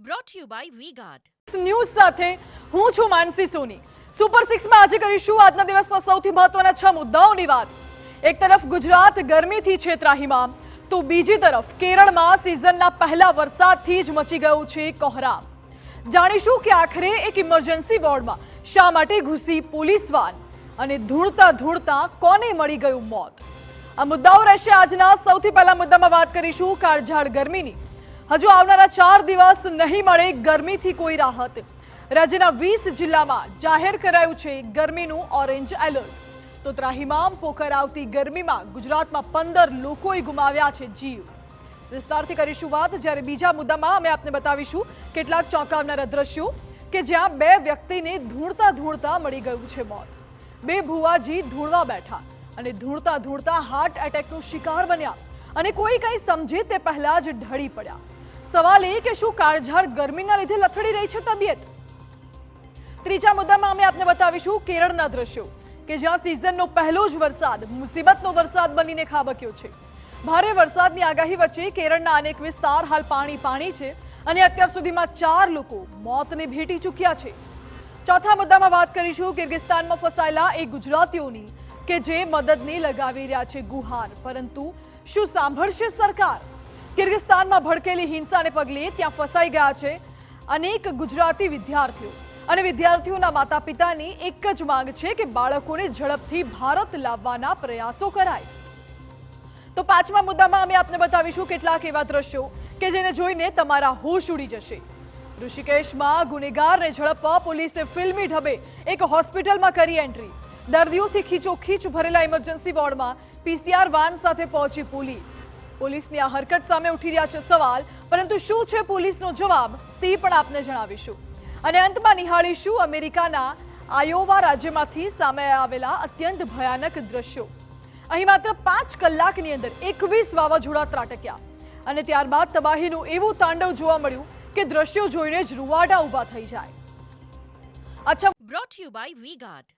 brought to you by V-Guard. News સાથે હું છું માનસી સોની. સુપર 6 માં આજે કરીશું આજના દિવસના સૌથી મહત્વના 6 મુદ્દાઓની વાત. એક તરફ ગુજરાત ગરમીથી છે ત્રાહિમામ, તો બીજી તરફ કેરળમાં સિઝનના પહેલા વરસાદથી જ મચી ગયું છે કોહરામ. જાણીશું કે આખરે એક ઇમરજન્સી વોર્ડમાં શા માટે ઘૂસી પોલીસ વાન અને ધૂળતા ધૂળતા કોને મળી ગયું મોત. આ મુદ્દાઓ રહેશે આજના. સૌથી પહેલા મુદ્દામાં વાત કરીશું કાળઝાળ ગરમીની. હજુ આવનારા 4 દિવસ નહીં મળે ગરમીથી કોઈ રાહત. રાજ્યના 20 જિલ્લામાં જાહેર કરાયું છે ગરમીનું ઓરેન્જ એલર્ટ. તો ત્રાહિમામ પોખર આવતી ગરમીમાં ગુજરાતમાં 15 લોકોએ ગુમાવ્યા છે જીવ. વિસ્તારથી કરીશું વાત. જ્યારે બીજા મુદ્દામાં અમે આપને બતાવીશું કેટલાક ચોંકાવનારા દ્રશ્યો કે જ્યાં 2 વ્યક્તિને ધૂળતા ધૂળતા મળી ગયું છે મોત. 2 ભુવાજી ધૂળવા બેઠા અને ધૂળતા ધૂળતા હાર્ટ એટેકનો શિકાર બન્યા અને કોઈ કંઈ સમજે તે પહેલા જ ઢળી પડ્યા. સવાલ એ કે શું કાળઝાળ ગરમીના લીધે લથડી રહી છે તબિયત? ત્રીજા મુદ્દામાં અમે આપને બતાવીશું કેરળના દ્રશ્યો કે જ્યાં સિઝનનો પહેલો જ વરસાદ મુસીબતનો વરસાદ બનીને ખાબક્યો છે. ભારે વરસાદની આગાહી વચ્ચે કેરળના અનેક વિસ્તાર હાલ પાણી છે અને અત્યાર સુધીમાં 4 લોકો મોતને ભેટી ચૂક્યા છે. ચોથા મુદ્દામાં વાત કરીશું કિર્ગિસ્તાનમાં ફસાયેલા એક ગુજરાતીઓની કે જે મદદની લગાવી રહ્યા છે ગુહાર, પરંતુ શું સાંભળશે સરકાર? કિર્ગિસ્તાનમાં ભડકેલી હિંસાને પગલે ત્યાં ફસાઈ ગયા છે અનેક ગુજરાતી વિદ્યાર્થીઓ અને વિદ્યાર્થીઓના માતા પિતાની એક જ માંગ છે કે બાળકોને ઝડપથી ભારત લાવવાના પ્રયાસો કરાય. તો પાંચમા મુદ્દામાં અમે આપને બતાવીશું કેટલાક એવા દ્રશ્યો કે જેને જોઈને તમારા હોશ ઉડી જશે. ઋષિકેશમાં ગુનેગારને ઝડપવા પોલીસે ફિલ્મી ઢબે એક હોસ્પિટલમાં કરી એન્ટ્રી. દર્દીઓથી ખીચોખીચ ભરેલા ઇમરજન્સી વોર્ડમાં પીસીઆર વાન સાથે પહોંચી પોલીસ. પોલીસની આ હરકત સામે ઉઠી રહ્યા છે સવાલ, પરંતુ શું છે પોલીસનો જવાબ તે પણ આપને જણાવીશું. અને અંતમાં નિહાળીશું અમેરિકાના આયોવા રાજ્યમાંથી સામે આવેલા અત્યંત ભયાનક દ્રશ્યો. અહીં માત્ર 5 કલાકની અંદર 21 વાવાઝોડા ત્રાટક્યા અને ત્યારબાદ તબાહીનું એવું તાંડવ જોવા મળ્યું કે દ્રશ્યો જોઈને જ રૂવાડા ઊભા થઈ જાય. Brought to you by V-Guard.